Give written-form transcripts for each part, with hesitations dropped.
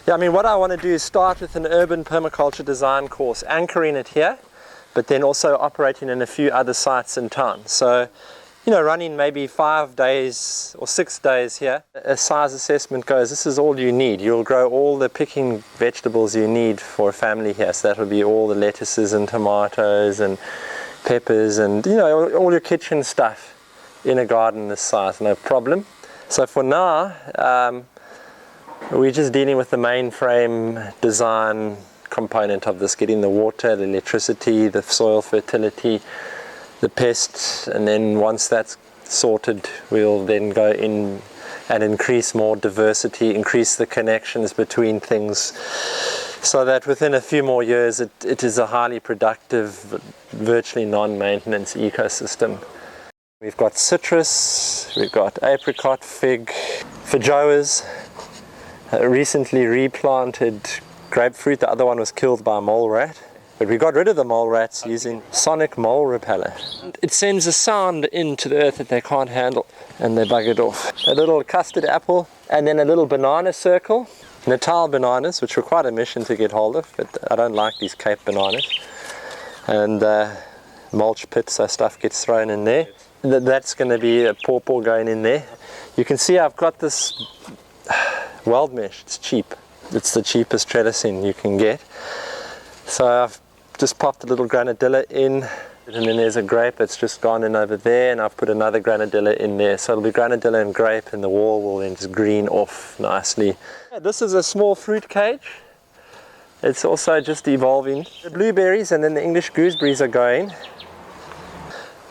Yeah, I mean, what I want to do is start with an urban permaculture design course, anchoring it here, but then also operating in a few other sites in town. So, you know, running maybe 5 days or 6 days here. A size assessment goes, this is all you need. You'll grow all the picking vegetables you need for a family here. So that will be all the lettuces and tomatoes and peppers and, you know, all your kitchen stuff in a garden this size, no problem. So for now, we're just dealing with the mainframe design component of this, getting the water, the electricity, the soil fertility, the pests, and then once that's sorted, we'll then go in and increase more diversity, increase the connections between things, so that within a few more years it is a highly productive, virtually non-maintenance ecosystem. We've got citrus, we've got apricot, fig, feijoas, recently replanted grapefruit. The other one was killed by a mole rat. But we got rid of the mole rats using sonic mole repeller. It sends a sound into the earth that they can't handle, and they buggered off. A little custard apple, and then a little banana circle. Natal bananas, which were quite a mission to get hold of, but I don't like these Cape bananas. And mulch pit, so stuff gets thrown in there. That's going to be a pawpaw going in there. You can see I've got this weld mesh. It's cheap. It's the cheapest trellising you can get. So I've just popped a little granadilla in, and then there's a grape that's just gone in over there, and I've put another granadilla in there. So it'll be granadilla and grape, and the wall will then just green off nicely. This is a small fruit cage. It's also just evolving. The blueberries and then the English gooseberries are going.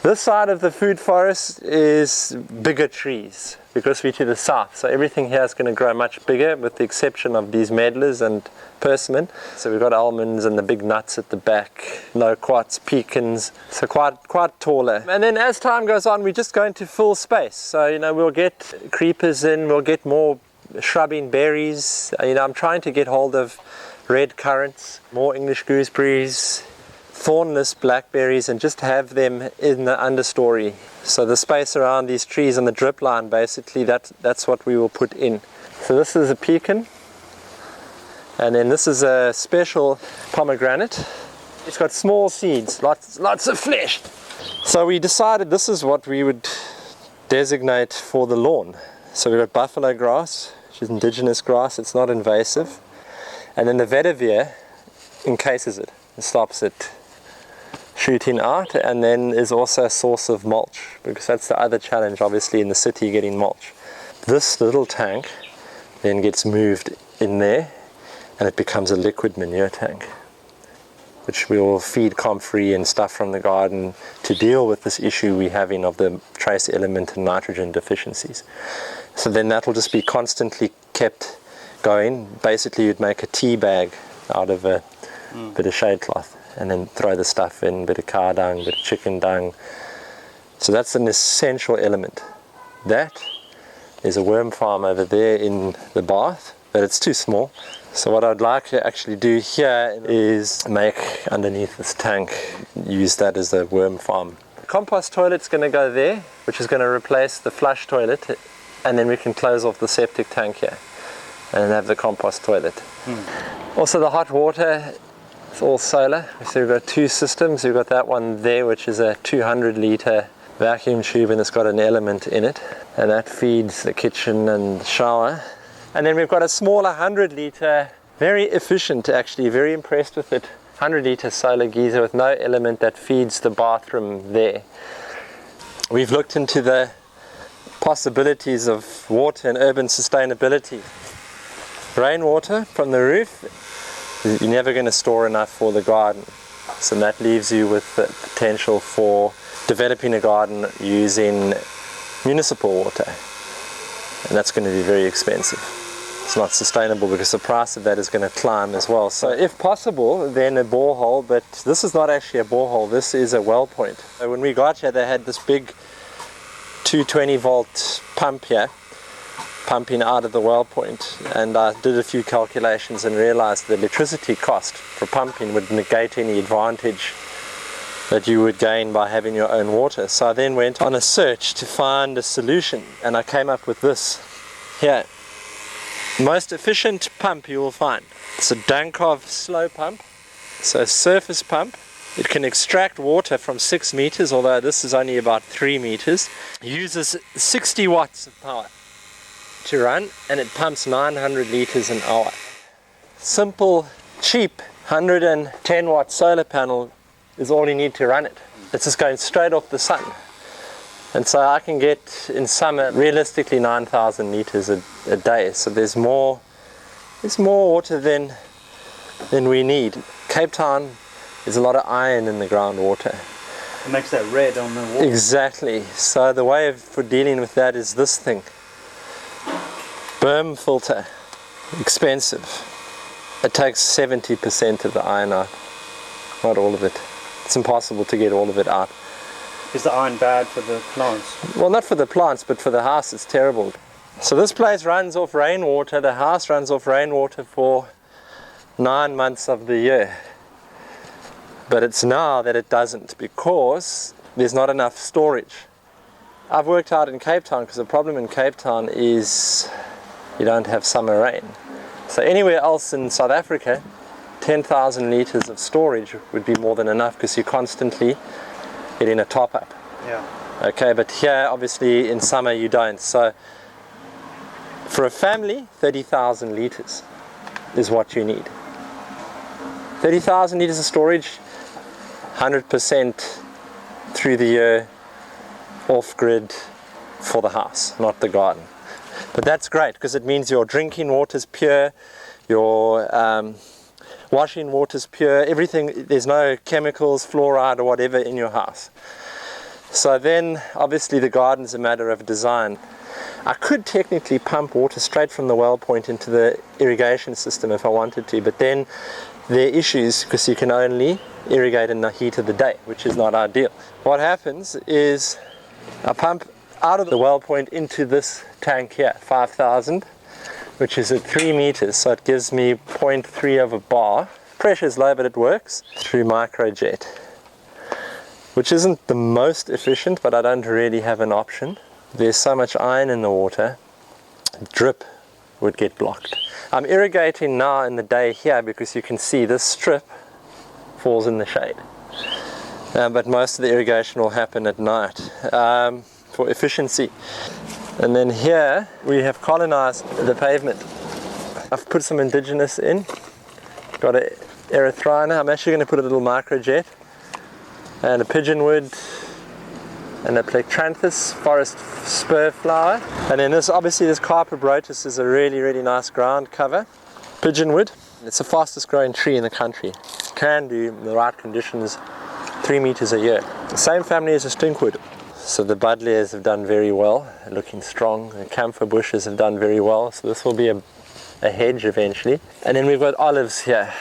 This side of the food forest is bigger trees because we're to the south. So everything here is going to grow much bigger with the exception of these medlars and persimmon. So we've got almonds and the big nuts at the back, loquats, pecans, so quite taller. And then as time goes on, we're just going to full space. So, you know, we'll get creepers in, we'll get more shrubbing berries. You know, I'm trying to get hold of red currants, more English gooseberries, thornless blackberries, and just have them in the understory. So the space around these trees and the drip line, basically, that's what we will put in. So this is a pecan, and then this is a special pomegranate. It's got small seeds, lots of flesh. So we decided this is what we would designate for the lawn. So we've got buffalo grass, which is indigenous grass. It's not invasive. And then the vetiver encases it and stops it shooting out, and then is also a source of mulch, because that's the other challenge obviously in the city, getting mulch. This little tank then gets moved in there and it becomes a liquid manure tank, which we will feed comfrey and stuff from the garden to deal with this issue we're having of the trace element and nitrogen deficiencies. So then that will just be constantly kept going. Basically you'd make a tea bag out of a bit of shade cloth and then throw the stuff in, a bit of cow dung, a bit of chicken dung. So that's an essential element. That is a worm farm over there in the bath, but it's too small. So what I'd like to actually do here is make underneath this tank, use that as a worm farm. The compost toilet's going to go there, which is going to replace the flush toilet, and then we can close off the septic tank here and have the compost toilet. Also the hot water, it's all solar. So we've got two systems. We've got that one there, which is a 200 litre vacuum tube, and it's got an element in it, and that feeds the kitchen and the shower. And then we've got a smaller 100 litre, very efficient actually, very impressed with it, 100 litre solar geyser with no element that feeds the bathroom there. We've looked into the possibilities of water and urban sustainability. Rainwater from the roof, you're never going to store enough for the garden, so that leaves you with the potential for developing a garden using municipal water, and that's going to be very expensive. It's not sustainable because the price of that is going to climb as well. So if possible, then a borehole, but this is not actually a borehole, this is a well point. So when we got here, they had this big 220 volt pump here pumping out of the well point, and I did a few calculations and realized the electricity cost for pumping would negate any advantage that you would gain by having your own water. So I then went on a search to find a solution, and I came up with this here. Most efficient pump you will find. It's a Groundcover slow pump. So a surface pump. It can extract water from 6 meters, although this is only about 3 meters. It uses 60 watts of power to run, and it pumps 900 liters an hour. Simple, cheap 110 watt solar panel is all you need to run it. It's just going straight off the sun. And so I can get in summer realistically 9,000 liters a day. So there's more water than we need. Cape Town, there's a lot of iron in the groundwater. It makes that red on the water. Exactly. So the way for dealing with that is this thing. Berm filter. Expensive. It takes 70% of the iron out. Not all of it. It's impossible to get all of it out. Is the iron bad for the plants? Well, not for the plants, but for the house it's terrible. So this place runs off rainwater. The house runs off rainwater for 9 months of the year. But it's now that it doesn't, because there's not enough storage. I've worked out in Cape Town, because the problem in Cape Town is you don't have summer rain. So anywhere else in South Africa, 10,000 liters of storage would be more than enough, because you're constantly getting a top up. Yeah. Okay, but here obviously in summer you don't. So for a family, 30,000 liters is what you need. 30,000 liters of storage, 100% through the year, off grid for the house, not the garden. But that's great, because it means your drinking water is pure, your washing water is pure, everything, there's no chemicals, fluoride or whatever in your house. So then obviously the garden's a matter of design. I could technically pump water straight from the well point into the irrigation system if I wanted to, but then there are issues, because you can only irrigate in the heat of the day, which is not ideal. What happens is I pump out of the well point into this tank here, 5,000, which is at 3 meters, so it gives me 0.3 of a bar. Pressure is low, but it works through microjet, which isn't the most efficient, but I don't really have an option. There's so much iron in the water, drip would get blocked. I'm irrigating now in the day here, because you can see this strip falls in the shade. But most of the irrigation will happen at night for efficiency. And then here we have colonized the pavement. I've put some indigenous in, got an erythrina. I'm actually going to put a little microjet and a pigeonwood and a plectranthus forest spur flower. And then this, obviously this carpobrotus is a really, really nice ground cover. Pigeonwood, it's the fastest growing tree in the country. Can do, in the right conditions, 3 meters a year. The same family as a stinkwood. So the buddleias have done very well, looking strong. The camphor bushes have done very well. So this will be a hedge eventually. And then we've got olives here.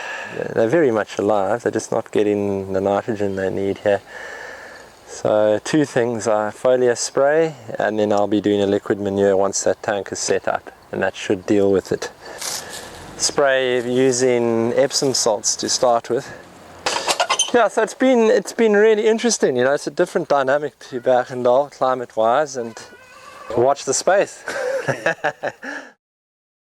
They're very much alive. They're just not getting the nitrogen they need here. So 2 things are foliar spray, and then I'll be doing a liquid manure once that tank is set up, and that should deal with it. Spray using Epsom salts to start with. Yeah, so it's been really interesting. You know, it's a different dynamic to Bergendal climate-wise, and watch the space.